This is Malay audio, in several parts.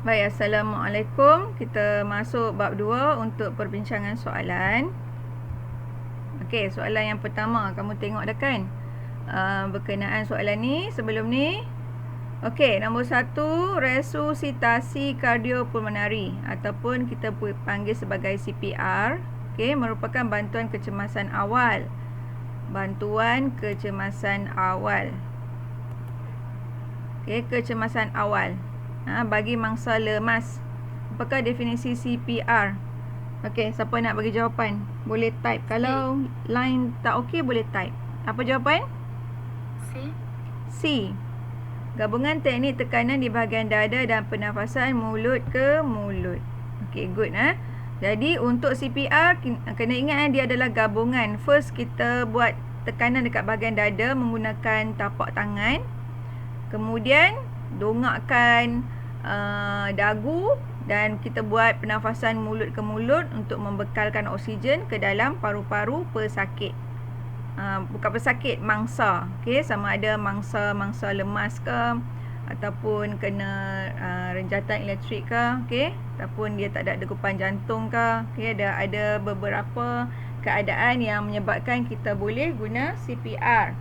Baik, Assalamualaikum. Kita masuk bab 2 untuk perbincangan soalan. Okey, soalan yang pertama kamu tengok dah kan? Berkenaan soalan ni, sebelum ni. Okey, nombor 1, resusitasi kardiopulmonari ataupun kita panggil sebagai CPR. Okey, merupakan bantuan kecemasan awal. Bantuan kecemasan awal. Okey, kecemasan awal. Bagi mangsa lemas. Apakah definisi CPR? Okey, siapa nak bagi jawapan? Boleh type. Kalau line tak okey, boleh type. Apa jawapan? C. Gabungan teknik tekanan di bahagian dada dan pernafasan mulut ke mulut. Okey, good. Jadi untuk CPR, kena ingat dia adalah gabungan. First, kita buat tekanan dekat bahagian dada menggunakan tapak tangan. Kemudian dongakkan dagu dan kita buat pernafasan mulut ke mulut untuk membekalkan oksigen ke dalam paru-paru pesakit. Bukan pesakit, mangsa. Okey, sama ada mangsa lemas ke ataupun kena renjatan elektrik ke, okey, ataupun dia tak ada degupan jantung ke. Okey, ada beberapa keadaan yang menyebabkan kita boleh guna CPR.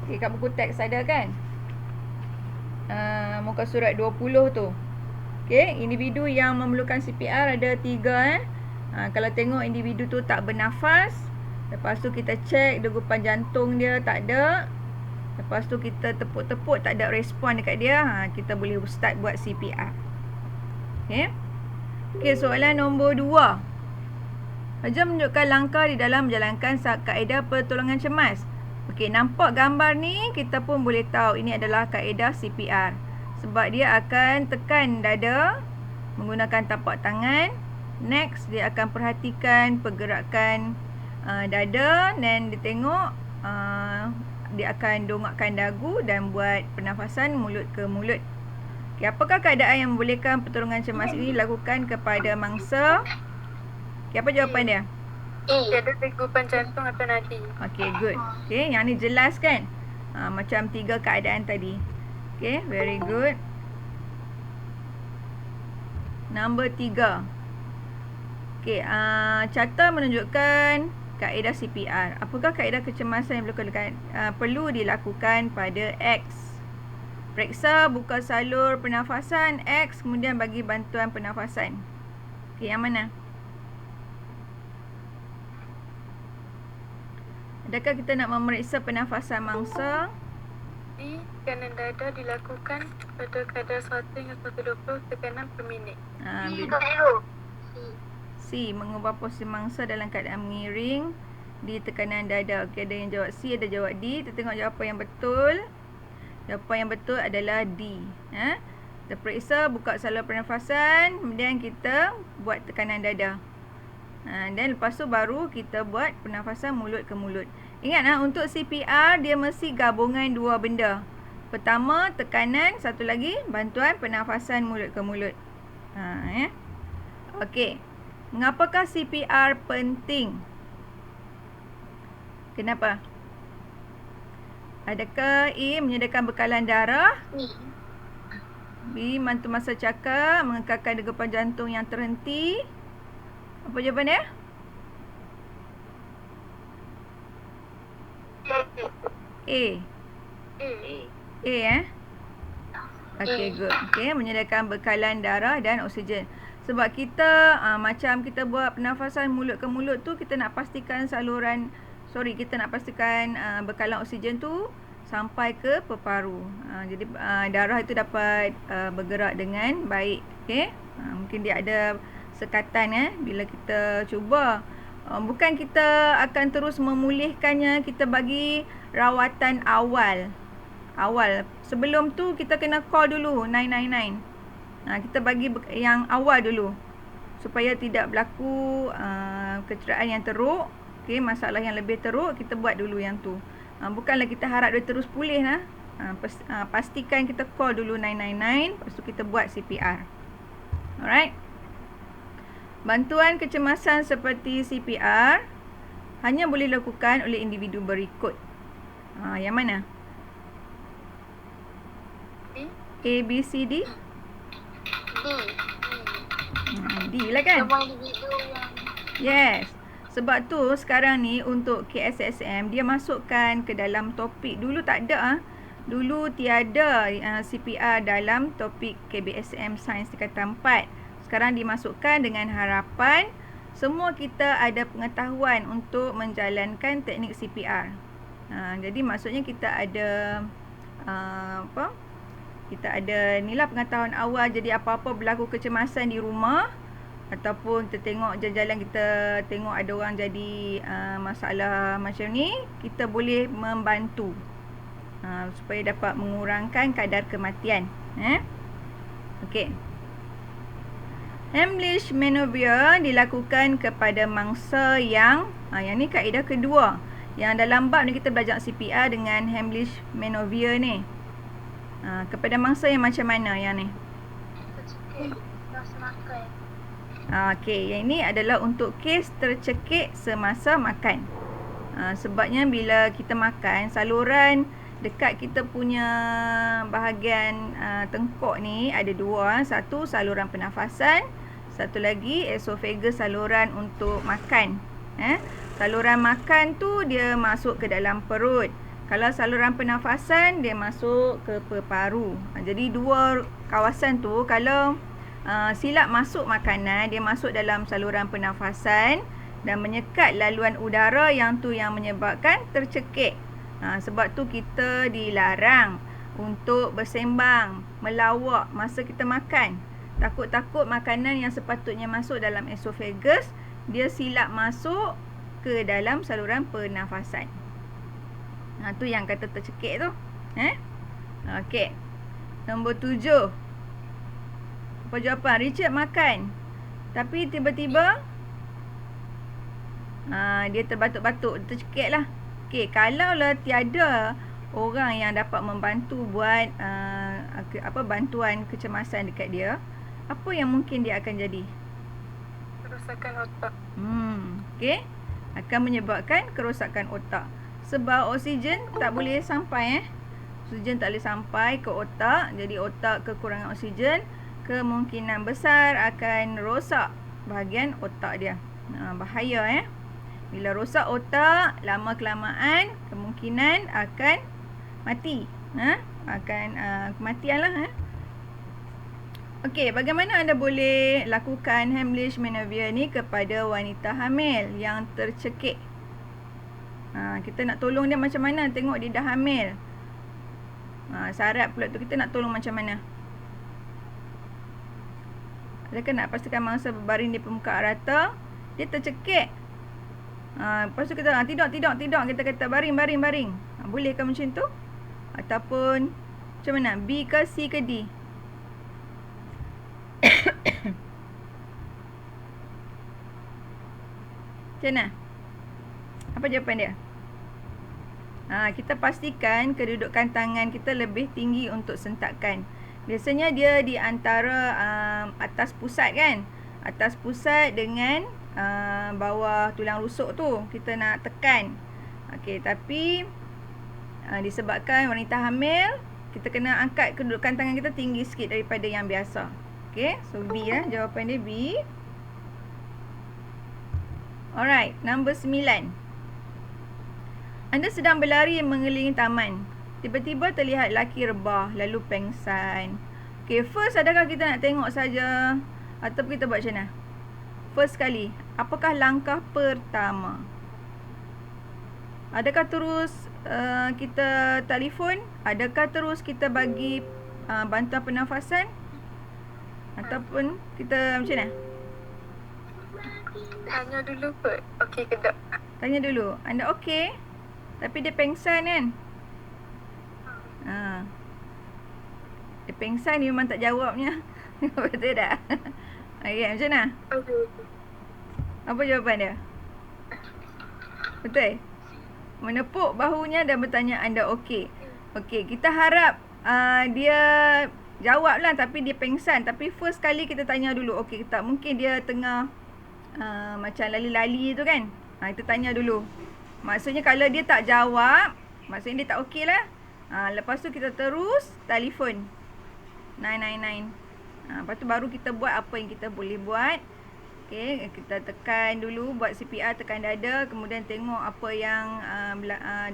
Okey, kat buku teks ada kan? Muka surat 20 tu. Okey, individu yang memerlukan CPR ada 3. Kalau tengok individu tu tak bernafas, lepas tu kita cek degupan jantung dia tak ada, lepas tu kita tepuk-tepuk tak ada respon dekat dia, kita boleh start buat CPR. Okey. Okey, soalan nombor 2. Raja menunjukkan langkah di dalam menjalankan kaedah pertolongan cemas. Okey, nampak gambar ni, kita pun boleh tahu ini adalah kaedah CPR. Sebab dia akan tekan dada menggunakan tapak tangan. Next, dia akan perhatikan pergerakan dada dan dia tengok dia akan dongakkan dagu dan buat pernafasan mulut ke mulut. Okey, apakah keadaan yang membolehkan pertolongan cemas ini dilakukan kepada mangsa? Okey, apa jawapan dia? Ada degupan jantung atau nadi. Okey, good. Okey, yang ni jelas kan? Macam 3 keadaan tadi. Okey, very good. Nombor 3. Okey, carta menunjukkan kaedah CPR. Apakah kaedah kecemasan yang perlu dilakukan pada X? Periksa buka salur pernafasan X, kemudian bagi bantuan pernafasan. Okey, yang mana? Adakah kita nak memeriksa pernafasan mangsa? D. Tekanan dada dilakukan pada kadar 1 hingga 120 tekanan per minit. C. Mengubah posisi mangsa dalam keadaan mengiring di tekanan dada. Okey, ada yang jawab C, ada jawab D. Kita tengok jawapan yang betul. Jawapan yang betul adalah D. Kita periksa buka salur pernafasan, kemudian kita buat tekanan dada. Dan lepas tu baru kita buat pernafasan mulut ke mulut. Ingat untuk CPR dia mesti gabungan 2 benda. Pertama tekanan, satu lagi bantuan pernafasan mulut ke mulut. Okey. Mengapakah CPR penting? Kenapa? Adakah A. menyediakan bekalan darah? B. Bantu masa cakar, mengekalkan degupan jantung yang terhenti. Apa jawapan dia? A. Okey, good. Okey, menyediakan bekalan darah dan oksigen. Sebab kita macam kita buat pernafasan mulut ke mulut tu, kita nak pastikan kita nak pastikan bekalan oksigen tu sampai ke peparu. Jadi darah itu dapat bergerak dengan baik. Okey. Mungkin dia ada sekatan bila kita cuba. Bukan kita akan terus memulihkannya, kita bagi rawatan awal. Sebelum tu kita kena call dulu 999. Kita bagi yang awal dulu supaya tidak berlaku kecederaan yang teruk. Okey, masalah yang lebih teruk, kita buat dulu yang tu. Bukanlah kita harap dia terus pulih pastikan kita call dulu 999, lepas tu kita buat CPR. Alright. Bantuan kecemasan seperti CPR hanya boleh dilakukan oleh individu berikut. Yang mana? A, B, C, D? D lah kan? Semua individu yang Yes. Sebab tu sekarang ni untuk KSSM dia masukkan ke dalam topik. Dulu tak ada Dulu tiada CPR dalam topik KBSM Sains tingkatan 4. Sekarang dimasukkan dengan harapan semua kita ada pengetahuan untuk menjalankan teknik CPR. Jadi maksudnya kita ada kita ada inilah pengetahuan awal. Jadi apa-apa berlaku kecemasan di rumah ataupun kita tengok jalan-jalan, kita tengok ada orang jadi masalah macam ni, kita boleh membantu supaya dapat mengurangkan kadar kematian. Okey. Heimlich maneuver dilakukan kepada mangsa yang ni kaedah kedua. Yang dalam bab ni kita belajar CPR dengan Heimlich maneuver ni. Kepada mangsa yang macam mana yang ni? tercekik rasa makan. Okey, yang ini adalah untuk kes tercekik semasa makan. Sebabnya bila kita makan, saluran dekat kita punya bahagian tengkuk ni ada dua. Satu saluran pernafasan, satu lagi esophagus, saluran untuk makan. Saluran makan tu dia masuk ke dalam perut. Kalau saluran pernafasan dia masuk ke paru. Jadi dua kawasan tu kalau silap masuk makanan, dia masuk dalam saluran pernafasan dan menyekat laluan udara, yang tu yang menyebabkan tercekik. Sebab tu kita dilarang untuk bersembang, melawak masa kita makan. Takut-takut makanan yang sepatutnya masuk dalam esophagus, dia silap masuk ke dalam saluran pernafasan. Tu yang kata tercekik tu. Okey. Nombor 7. Apa jawapan? Richard makan, tapi tiba-tiba dia terbatuk-batuk, tercekik lah. Okey, kalaulah tiada orang yang dapat membantu buat bantuan kecemasan dekat dia, apa yang mungkin dia akan jadi? Kerosakan otak. Okey, akan menyebabkan kerosakan otak. Sebab oksigen tak boleh sampai Oksigen tak boleh sampai ke otak. Jadi otak kekurangan oksigen, kemungkinan besar akan rosak bahagian otak dia. Bahaya Bila rosak otak, lama-kelamaan kemungkinan akan mati. Akan kematian lah. Okey, bagaimana anda boleh lakukan Heimlich maneuver ni kepada wanita hamil yang tercekik? Kita nak tolong dia macam mana? Tengok dia dah hamil. Syarat pula tu kita nak tolong macam mana? Adakah nak pastikan mangsa berbaring di permukaan rata, dia tercekik. Lepas tu kita tidak. Kita kata baring. Bolehkah macam tu? Ataupun macam mana? B ke C ke D? Macam mana? Apa jawapan dia? Kita pastikan kedudukan tangan kita lebih tinggi untuk sentakan. Biasanya dia di antara atas pusat kan? Atas pusat dengan bawah tulang rusuk tu kita nak tekan. Okey, tapi disebabkan wanita hamil, kita kena angkat kedudukan tangan kita tinggi sikit daripada yang biasa. Okey, so B jawapan dia B. Alright, nombor 9. Anda sedang berlari mengelilingi taman. Tiba-tiba terlihat lelaki rebah lalu pengsan. Okey, first adakah kita nak tengok saja ataupun kita buat macam mana? First sekali, apakah langkah pertama? Adakah terus kita telefon? Adakah terus kita bagi bantuan pernafasan? Ataupun kita macam mana? Tanya dulu kot, okey ke tak? Tanya dulu, anda okey? Tapi dia pengsan kan? Dia pengsan ni memang tak jawabnya. Betul tak? Okay, macam mana? Apa jawapan dia? Betul? Menepuk bahunya dan bertanya anda okey. Okey, kita harap dia jawab lah, tapi dia pengsan. Tapi first kali kita tanya dulu, okey tak? Mungkin dia tengah macam lali-lali tu kan? Kita tanya dulu. Maksudnya kalau dia tak jawab, maksudnya dia tak okey lah. Lepas tu kita terus telefon 999. Lepas tu baru kita buat apa yang kita boleh buat. Okey, kita tekan dulu, buat CPR, tekan dada, kemudian tengok apa yang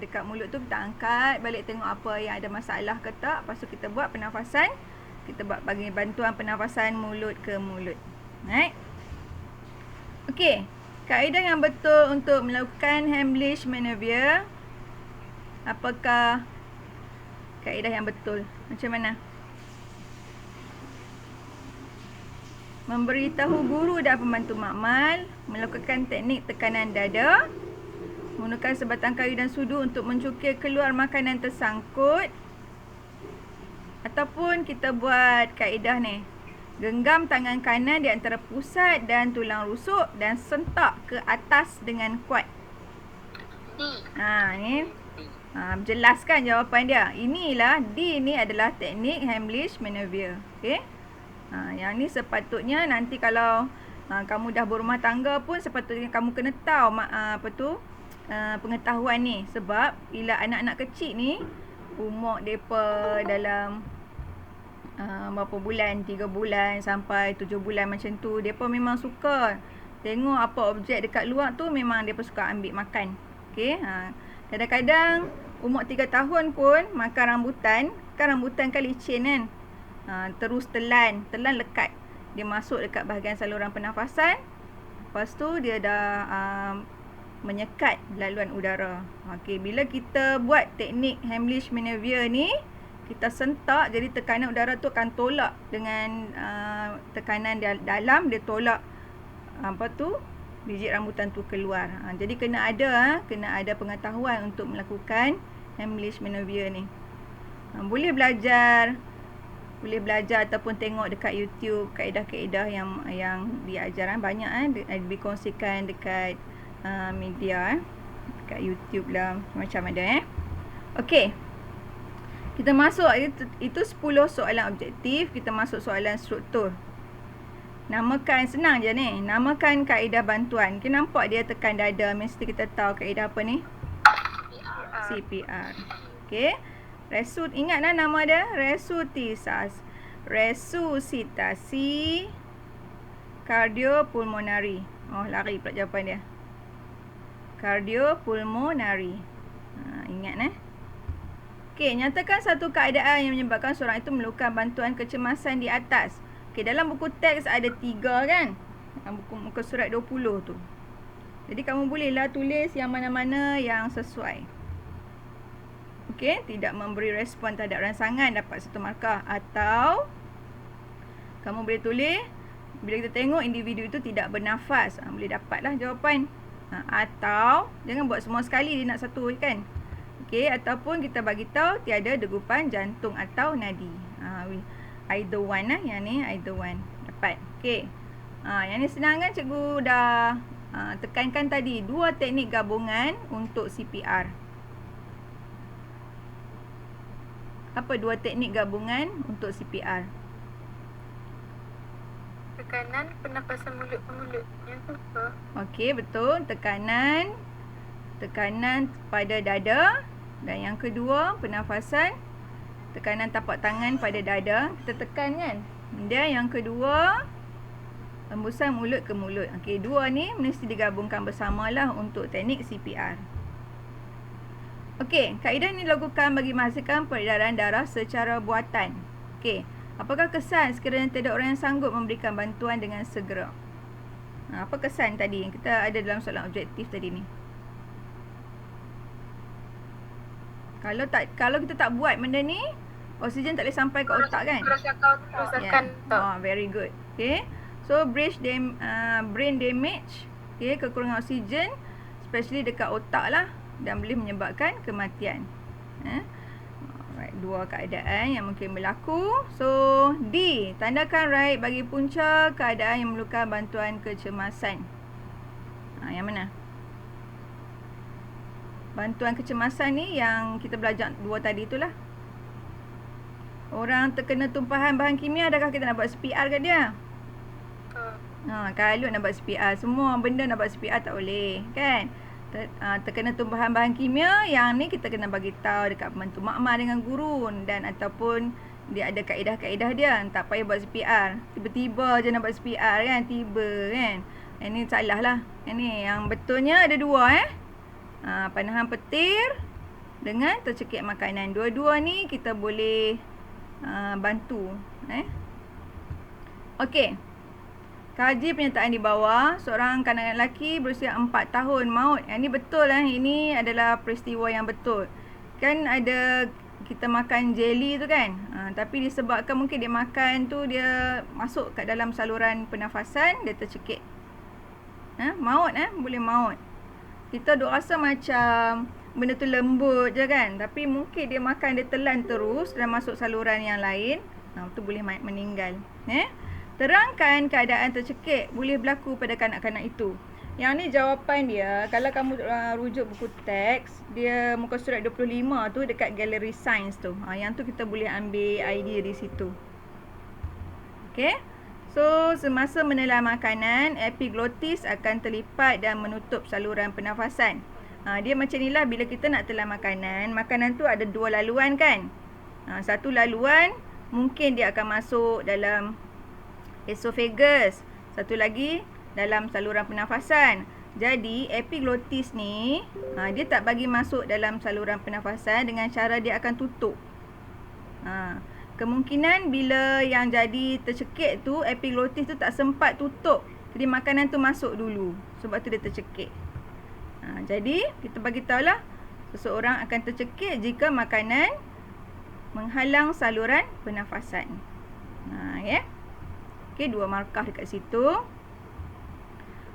dekat mulut tu kita angkat, balik tengok apa yang ada masalah ke tak. Lepas tu kita buat pernafasan. Kita buat bagi bantuan pernafasan mulut ke mulut. Right? Okey, kaedah yang betul untuk melakukan Heimlich maneuver. Apakah kaedah yang betul? Macam mana? Memberitahu guru dan pembantu makmal, melakukan teknik tekanan dada, menggunakan sebatang kayu dan sudu untuk mencukir keluar makanan tersangkut, ataupun kita buat kaedah ni, genggam tangan kanan di antara pusat dan tulang rusuk dan sentak ke atas dengan kuat. Ni jelaskan jawapan dia. Inilah D ni adalah teknik Heimlich maneuver. Okey. Yang ni sepatutnya nanti kalau kamu dah berumah tangga pun sepatutnya kamu kena tahu pengetahuan ni. Sebab bila anak-anak kecil ni umur depa dalam berapa bulan, 3 bulan sampai 7 bulan macam tu, depa memang suka tengok apa objek dekat luar tu, memang depa suka ambil makan. Okey. Kadang-kadang umur 3 tahun pun makan rambutan, kan rambutan kan licin kan. Terus telan lekat. Dia masuk dekat bahagian saluran pernafasan. Lepas tu dia dah menyekat laluan udara. Okey, bila kita buat teknik Heimlich maneuver ni, kita sentak, jadi tekanan udara tu akan tolak dengan tekanan dalam, dia tolak biji rambutan tu keluar. Jadi kena ada pengetahuan untuk melakukan Heimlich maneuver ni. Boleh belajar ataupun tengok dekat YouTube kaedah-kaedah yang diajaran banyak dikongsikan dekat media dekat YouTube lah, macam ada Okey. Kita masuk itu 10 soalan objektif, kita masuk soalan struktur. Namakan, senang je ni. Namakan kaedah bantuan. Kita nampak dia tekan dada, mesti kita tahu kaedah apa ni? CPR. Okey. Ingatlah nama dia, resusitasi kardiopulmonari. Lari pula jawapan dia. Kardiopulmonari. Ingat Okey, nyatakan satu keadaan yang menyebabkan seorang itu memerlukan bantuan kecemasan di atas. Okey, dalam buku teks ada 3 kan? Dalam muka surat 20 tu. Jadi kamu bolehlah tulis yang mana-mana yang sesuai. Okey, tidak memberi respon terhadap rangsangan dapat 1 markah, atau kamu boleh tulis bila kita tengok individu itu tidak bernafas, boleh dapatlah jawapan. Atau jangan buat semua sekali, dia nak 1 kan. Okey, ataupun kita bagi tahu tiada degupan jantung atau nadi. Either one yang ni either one dapat. Okey. Yang ni senang kan, cikgu dah tekankan tadi 2 teknik gabungan untuk CPR. Apa 2 teknik gabungan untuk CPR? Tekanan pernafasan mulut ke mulut. Yang tu apa? Okey, betul. Tekanan pada dada. Dan yang kedua, pernafasan. Tekanan tapak tangan pada dada. Kita tekan kan. Dan yang kedua, hembusan mulut ke mulut. Okey, 2 ni mesti digabungkan bersamalah untuk teknik CPR. Okey, kaedah ini dilakukan bagi menghasilkan peredaran darah secara buatan. Okey, apakah kesan sekiranya tidak orang yang sanggup memberikan bantuan dengan segera? Apa kesan tadi yang kita ada dalam soalan objektif tadi ni? Kalau kita tak buat benda ni, oksigen tak boleh sampai ke otak kan? Kerosakan otak. Very good. Okay. So brain damage, okay, kekurangan oksigen, especially dekat otak lah, dan boleh menyebabkan kematian. Alright, 2 keadaan yang mungkin berlaku. So D, tandakan right bagi punca keadaan yang memerlukan bantuan kecemasan. Yang mana? Bantuan kecemasan ni yang kita belajar 2 tadi itulah. Orang terkena tumpahan bahan kimia, adakah kita nak buat CPR kat dia? Kalau nak buat CPR, semua benda nak buat CPR tak boleh, kan? Terkena tumpahan bahan kimia, yang ni kita kena bagi tahu dekat pembantu makmal dengan guru, dan ataupun Dia ada kaedah-kaedah dia. Tak payah buat CPR. Tiba-tiba je nak buat CPR kan. Tiba kan. Ini salah lah. Ini yang betulnya ada dua panahan petir dengan tercekik makanan. Dua-dua ni kita boleh bantu. Okey. Kaji pernyataan di bawah. Seorang kanak-kanak lelaki berusia 4 tahun maut. Yang ni betul Ini adalah peristiwa yang betul. Kan ada kita makan jelly tu kan. Tapi disebabkan mungkin dia makan tu dia masuk kat dalam saluran pernafasan, dia tercekik. Maut boleh maut. Kita duk rasa macam benda tu lembut je kan. Tapi mungkin dia makan, dia telan terus dan masuk saluran yang lain. Tu boleh meninggal. Terangkan keadaan tercekik boleh berlaku pada kanak-kanak itu. Yang ni jawapan dia. Kalau kamu rujuk buku teks, dia muka surat 25 tu dekat Gallery Science tu. Yang tu kita boleh ambil idea di situ. Okay. So, semasa menelan makanan, epiglottis akan terlipat dan menutup saluran pernafasan. Dia macam ni lah bila kita nak telan makanan. Makanan tu ada dua laluan kan. Satu laluan mungkin dia akan masuk dalam esophagus. Satu lagi dalam saluran pernafasan. Jadi epiglottis ni dia tak bagi masuk dalam saluran pernafasan dengan cara dia akan tutup. Kemungkinan bila yang jadi tercekik tu, epiglottis tu tak sempat tutup. Jadi makanan tu masuk dulu. Sebab tu dia tercekik. Jadi kita bagi tahulah seseorang akan tercekik jika makanan menghalang saluran pernafasan. Okey, 2 markah dekat situ.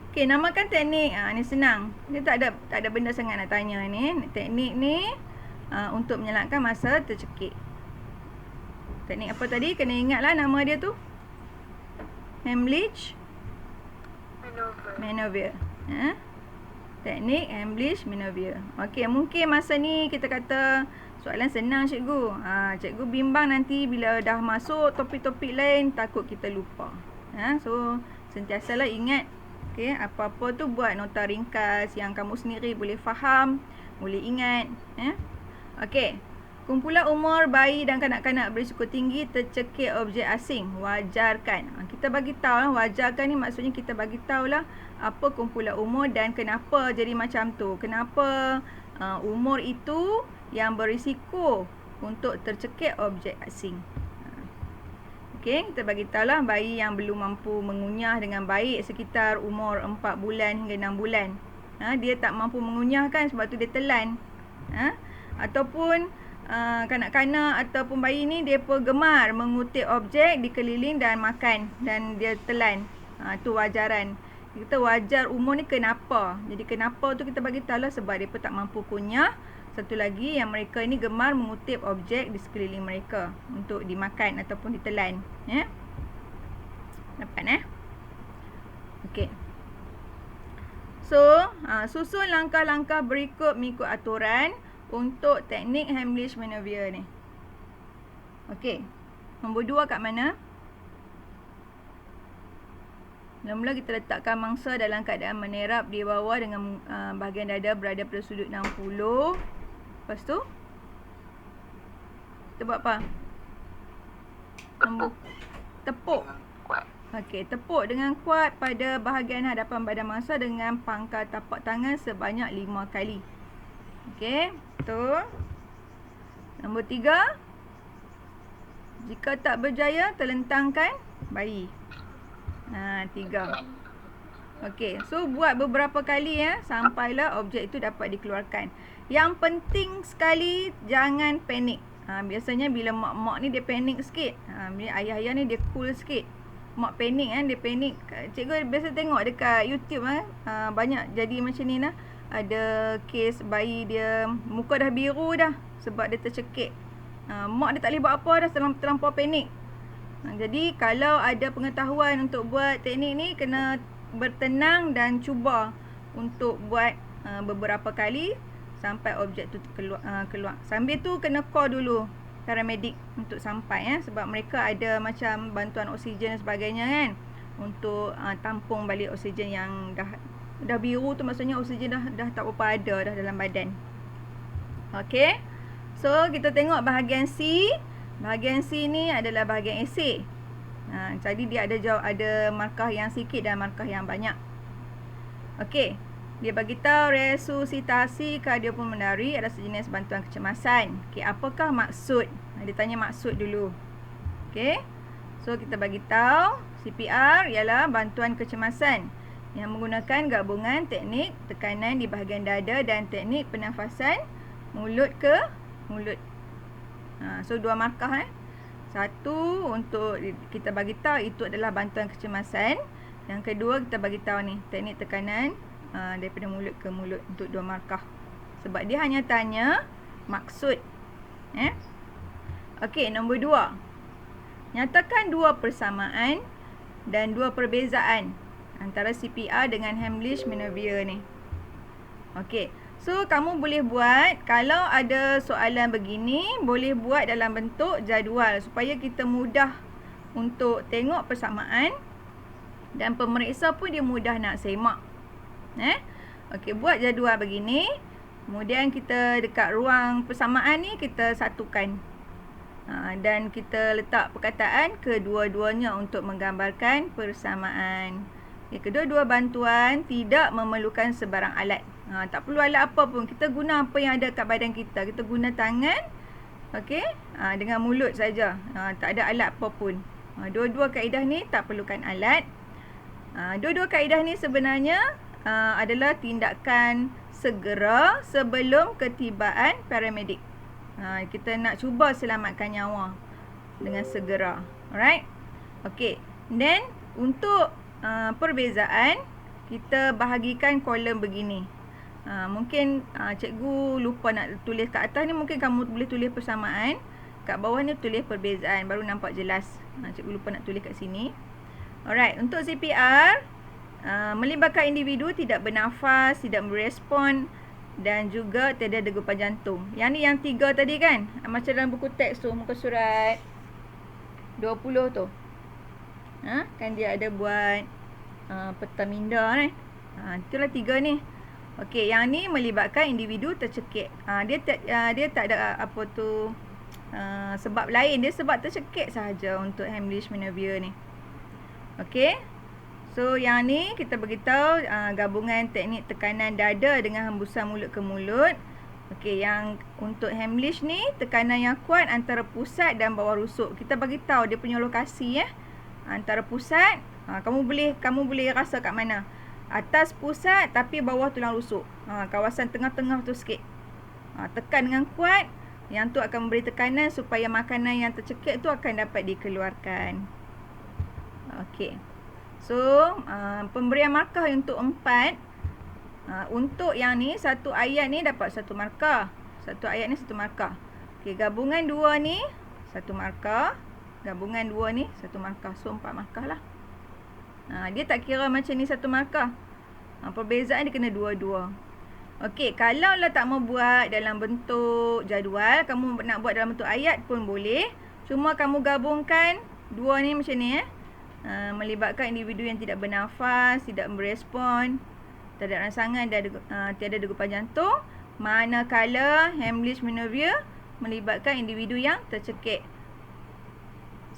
Okey, namakan teknik. Ni senang. Dia tak ada benda sangat nak tanya ni. Teknik ni untuk menyelamatkan masa tercekik. Teknik apa tadi? Kena ingatlah nama dia tu. Heimlich Maneuver. Teknik Heimlich Maneuver. Okey, mungkin masa ni kita kata soalan senang cikgu. Cikgu bimbang nanti bila dah masuk topik-topik lain takut kita lupa. So sentiasalah ingat. Okey, apa-apa tu buat nota ringkas yang kamu sendiri boleh faham, boleh ingat. Okey. Kumpulan umur bayi dan kanak-kanak berisiko tinggi tercekik objek asing. Wajarkan. Kita bagi tahu wajarkan ni maksudnya kita bagi tahulah apa kumpulan umur dan kenapa jadi macam tu. Kenapa umur itu yang berisiko untuk tercekik objek asing. Okey, kita bagi tahulah bayi yang belum mampu mengunyah dengan baik sekitar umur 4 bulan hingga 6 bulan. Dia tak mampu mengunyah kan sebab tu dia telan. Ataupun kanak-kanak ataupun bayi ni dia pun gemar mengutip objek di keliling dan makan dan dia telan. Tu wajaran. Kita wajar umur ni kenapa. Jadi kenapa tu kita bagi tahulah sebab dia pun tak mampu kunyah. Satu lagi yang mereka ini gemar mengutip objek di sekeliling mereka untuk dimakan ataupun ditelan. Dapat Okey. So, susun langkah-langkah berikut mengikut aturan untuk teknik Heimlich Maneuver ni. Okey. Nombor 2 kat mana? Mula-mula kita letakkan mangsa dalam keadaan menerap di bawah dengan bahagian dada berada pada sudut 60. Lepas tu kita buat apa? Tepuk. Okey, tepuk dengan kuat pada bahagian hadapan badan mangsa dengan pangkal tapak tangan sebanyak 5 kali. Okey, betul. Nombor 3. Jika tak berjaya, terlentangkan bayi. 3. Okey, so buat beberapa kali sampailah objek itu dapat dikeluarkan. Yang penting sekali jangan panik. Biasanya bila mak-mak ni dia panik sikit. Bila ayah-ayah ni dia cool sikit. Mak panik dia panik. Cikgu biasa tengok dekat YouTube banyak jadi macam ni lah. Ada kes bayi dia muka dah biru dah sebab dia tercekik. Mak dia tak boleh buat apa dah terlampau panik. Jadi kalau ada pengetahuan untuk buat teknik ni, kena bertenang dan cuba untuk buat beberapa kali sampai objek tu keluar. Sambil tu kena call dulu paramedik untuk sampai sebab mereka ada macam bantuan oksigen dan sebagainya kan, untuk tampung balik oksigen yang dah biru tu, maksudnya oksigen dah tak apa ada dah dalam badan. Okey. So kita tengok bahagian C. Bahagian C ni adalah bahagian esei. Jadi dia ada markah yang sikit dan markah yang banyak. Okey. Dia bagi tahu resusitasi kardiopulmonari adalah sejenis bantuan kecemasan. Okey, apakah maksud? Dia tanya maksud dulu. Okey. So kita bagi tahu CPR ialah bantuan kecemasan yang menggunakan gabungan teknik tekanan di bahagian dada dan teknik pernafasan mulut ke mulut. So dua markah Satu untuk kita bagi tahu itu adalah bantuan kecemasan. Yang kedua kita bagi tahu ni teknik tekanan daripada mulut ke mulut untuk dua markah. Sebab dia hanya tanya maksud. Okey, nombor 2. Nyatakan dua persamaan dan dua perbezaan antara CPR dengan Heimlich Manoeuvre ni. Okey. So kamu boleh buat, kalau ada soalan begini, boleh buat dalam bentuk jadual supaya kita mudah untuk tengok persamaan dan pemeriksa pun dia mudah nak semak. Okey, buat jadual begini. Kemudian kita dekat ruang persamaan ni kita satukan. Dan kita letak perkataan kedua-duanya untuk menggambarkan persamaan. Kedua-dua bantuan tidak memerlukan sebarang alat. Tak perlu alat apa pun. Kita guna apa yang ada kat badan kita. Kita guna tangan, okey, dengan mulut saja. Tak ada alat apa pun. Dua-dua kaedah ni tak perlukan alat. Dua-dua kaedah ni sebenarnya adalah tindakan segera sebelum ketibaan paramedik. Kita nak cuba selamatkan nyawa dengan segera. Alright. Okey. Then untuk perbezaan, kita bahagikan kolom begini. Mungkin cikgu lupa nak tulis kat atas ni, mungkin kamu boleh tulis persamaan. Kat bawah ni tulis perbezaan, baru nampak jelas. Cikgu lupa nak tulis kat sini. Alright, untuk CPR melibatkan individu tidak bernafas, tidak berespon dan juga tiada degupan jantung. Yang ni yang 3 tadi kan? Macam dalam buku teks tu, muka surat 20 tu. Kan dia ada buat peta minda kan? Itulah 3 ni. Okey, yang ni melibatkan individu tercekik. Dia tak ada apa tu sebab lain, dia sebab tercekik sahaja untuk Heimlich Manoeuvre ni. Okey. So yang ni kita beritahu gabungan teknik tekanan dada dengan hembusan mulut ke mulut. Okey, yang untuk Heimlich ni tekanan yang kuat antara pusat dan bawah rusuk. Kita bagi tahu dia punya lokasi antara pusat, kamu boleh rasa kat mana. Atas pusat tapi bawah tulang rusuk. Kawasan tengah-tengah tu sikit. Tekan dengan kuat, yang tu akan memberi tekanan supaya makanan yang tercekik tu akan dapat dikeluarkan. Okey. So, pemberian markah untuk 4. Untuk yang ni, satu ayat ni dapat 1 markah. Satu ayat ni 1 markah. Okey, gabungan 2 ni 1 markah. Gabungan 2 ni 1 markah. So, 4 markah lah. Dia tak kira macam ni 1 markah. Perbezaan dia kena 2-2. Okey, kalau lah tak mau buat dalam bentuk jadual, kamu nak buat dalam bentuk ayat pun boleh. Cuma kamu gabungkan 2 ni macam ni melibatkan individu yang tidak bernafas, tidak berespon, tak ada rangsangan dan tiada degupan jantung, manakala Heimlich Manoeuvre melibatkan individu yang tercekik.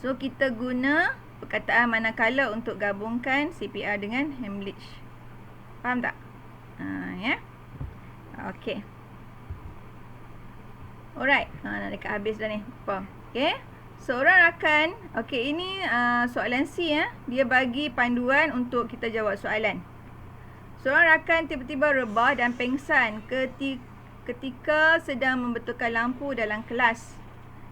So kita guna perkataan manakala untuk gabungkan CPR dengan Heimlich. Faham tak? Ya. Okey. Alright. Nak dekat habis dah ni. Apa? Okey. Seorang rakan, okey, ini soalan C dia bagi panduan untuk kita jawab soalan. Seorang rakan tiba-tiba rebah dan pengsan ketika sedang membetulkan lampu dalam kelas.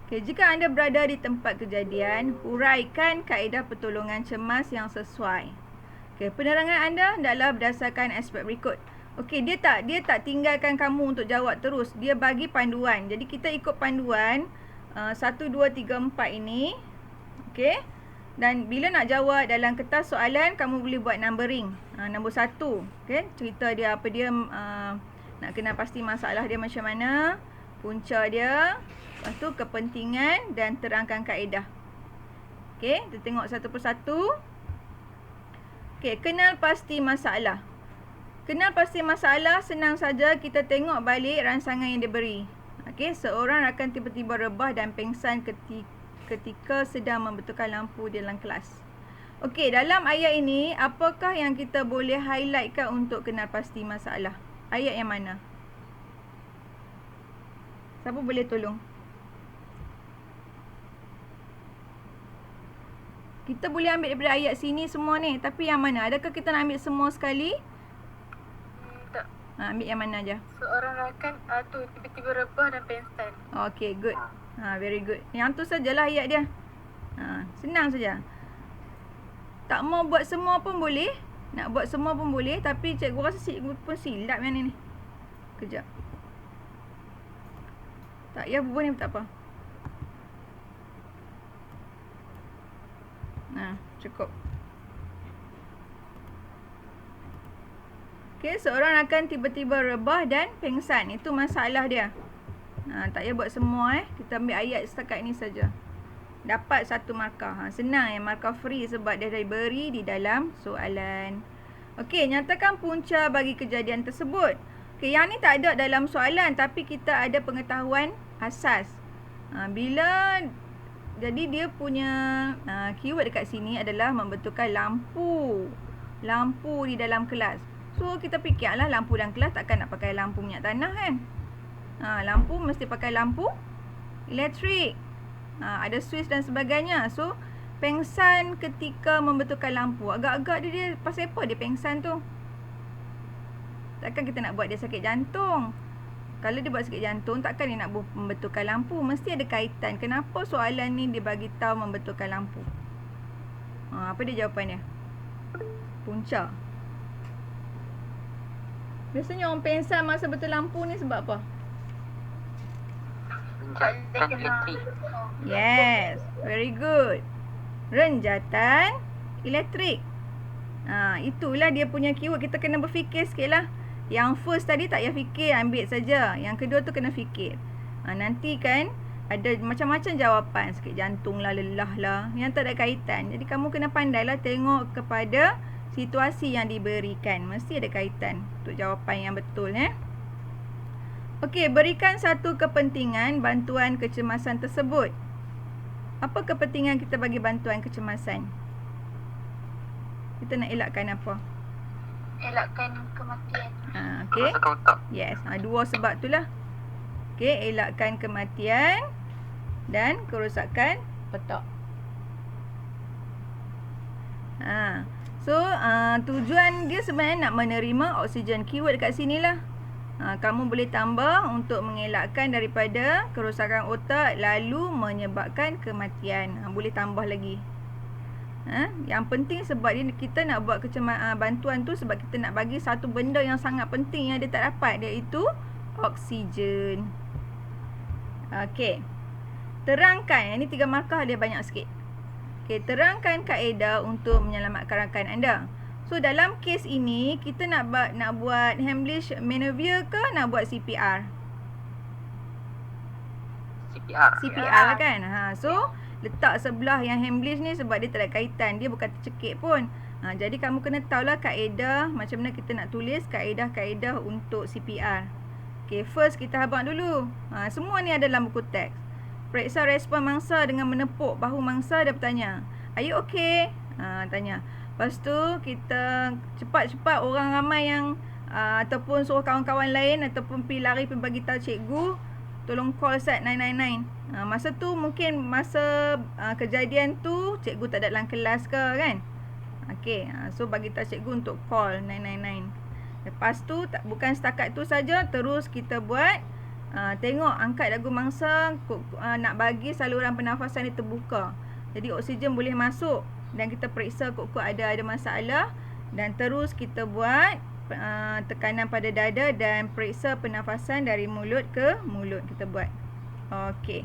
Okey, jika anda berada di tempat kejadian, huraikan kaedah pertolongan cemas yang sesuai. Okey, penerangan anda hendaklah berdasarkan aspek berikut. Okey, dia tak tinggalkan kamu untuk jawab terus. Dia bagi panduan. Jadi kita ikut panduan 1, 2, 3, 4 ini. Okey. Dan bila nak jawab dalam kertas soalan, kamu boleh buat numbering. Nombor 1. Okey. Cerita dia apa dia, nak kena pasti masalah dia macam mana, punca dia, lepas tu kepentingan dan terangkan kaedah. Okey. Kita tengok satu persatu. Okey. Kenal pasti masalah. Kenal pasti masalah senang saja kita tengok balik rangsangan yang diberi. Okey, seorang rakan tiba-tiba rebah dan pengsan ketika sedang membetulkan lampu di dalam kelas. Okey, dalam ayat ini, apakah yang kita boleh highlightkan untuk kenal pasti masalah? Ayat yang mana? Siapa boleh tolong? Kita boleh ambil daripada ayat sini semua ni. Tapi yang mana? Adakah kita nak ambil semua sekali? Tak. Ambil yang mana aja? Seorang rakan tu tiba-tiba rebah dan pengsan. Okay, good. Very good. Yang tu sajalah ayat dia. Senang saja. Tak mau buat semua pun boleh. Nak buat semua pun boleh. Tapi cikgu rasa cikgu pun silap yang ni. Kejap. Tak payah bubuh ni tak apa. Cukup. Okay, seorang akan tiba-tiba rebah dan pengsan. Itu masalah dia. Tak payah buat semua Kita ambil ayat setakat ni saja. Dapat 1 markah. Senang markah free sebab dia diberi di dalam soalan. Okey, nyatakan punca bagi kejadian tersebut. Okey, yang ni tak ada dalam soalan tapi kita ada pengetahuan asas. Jadi dia punya keyword dekat sini adalah membetulkan lampu. Lampu di dalam kelas. So kita fikirlah lampu dalam kelas takkan nak pakai lampu minyak tanah kan. Lampu mesti pakai lampu elektrik. Ada switch dan sebagainya. So pengsan ketika membetulkan lampu. Agak-agak dia pasal apa dia pengsan tu? Takkan kita nak buat dia sakit jantung. Kalau dia buat sakit jantung, takkan dia nak membetulkan lampu. Mesti ada kaitan. Kenapa soalan ni dia bagi tahu membetulkan lampu? Apa dia jawapan dia? Punca. Biasanya orang pengsan masa betul lampu ni sebab apa? Renjatan elektrik. Yes, very good. Renjatan elektrik. Itulah dia punya keyword. Kita kena berfikir sikit lah. Yang first tadi tak payah fikir, ambil saja. Yang kedua tu kena fikir. Nanti kan ada macam-macam jawapan. Sakit jantung lah, lelah lah. Yang tak ada kaitan. Jadi kamu kena pandailah tengok kepada situasi yang diberikan. Mesti ada kaitan untuk jawapan yang betul Okey, berikan satu kepentingan bantuan kecemasan tersebut. Apa kepentingan kita bagi bantuan kecemasan? Kita nak elakkan apa? Elakkan kematian. Okey. Rosakan otak. Yes, 2 sebab itulah. Okey, elakkan kematian dan kerosakan otak. So, tujuan dia sebenarnya nak menerima oksigen. Keyword dekat sini lah. Kamu boleh tambah untuk mengelakkan daripada kerosakan otak lalu menyebabkan kematian. Boleh tambah lagi. Yang penting sebab kita nak buat bantuan tu sebab kita nak bagi satu benda yang sangat penting yang dia tak dapat, iaitu oksigen. Okey. Terangkan, ini 3 markah dia banyak sikit. Okey, terangkan kaedah untuk menyelamatkan rakan anda. So dalam kes ini kita nak buat Heimlich maneuver ke nak buat CPR? CPR lah kan. So letak sebelah yang Heimlich ni sebab dia tak ada kaitan, dia bukan tercekik pun. Jadi kamu kena tahulah kaedah macam mana kita nak tulis kaedah-kaedah untuk CPR. Okay, first kita habaq dulu. Semua ni ada dalam buku teks. Periksa respon mangsa dengan menepuk bahu mangsa dan bertanya, "Are you okay?" Tanya. Lepas tu kita cepat-cepat orang ramai yang ataupun suruh kawan-kawan lain ataupun pergi lari pergi bagi tahu cikgu, tolong call set 999. Masa tu mungkin masa kejadian tu cikgu tak ada dalam kelas ke kan. Okey, so bagi tahu cikgu untuk call 999. Lepas tu bukan setakat tu saja, terus kita buat tengok angkat dagu mangsa, nak bagi saluran pernafasan dia terbuka. Jadi oksigen boleh masuk dan kita periksa kok ada masalah, dan terus kita buat tekanan pada dada dan periksa pernafasan dari mulut ke mulut kita buat. Okey.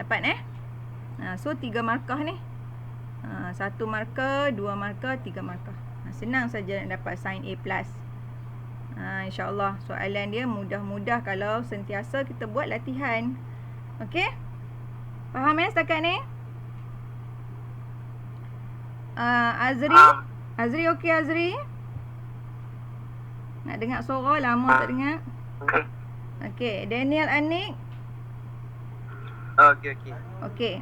Dapat so 3 markah ni. 1 markah, 2 markah, 3 markah. Senang saja nak dapat sign A+. InsyaAllah soalan dia mudah-mudah kalau sentiasa kita buat latihan. Okey? Faham setakat ni? Azri okey Azri? Nak dengar suara lama tak dengar. Okey, Daniel Anik. Okey. Okey.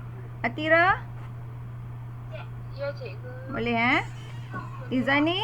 Atira? Ya, cikgu. Boleh Izani?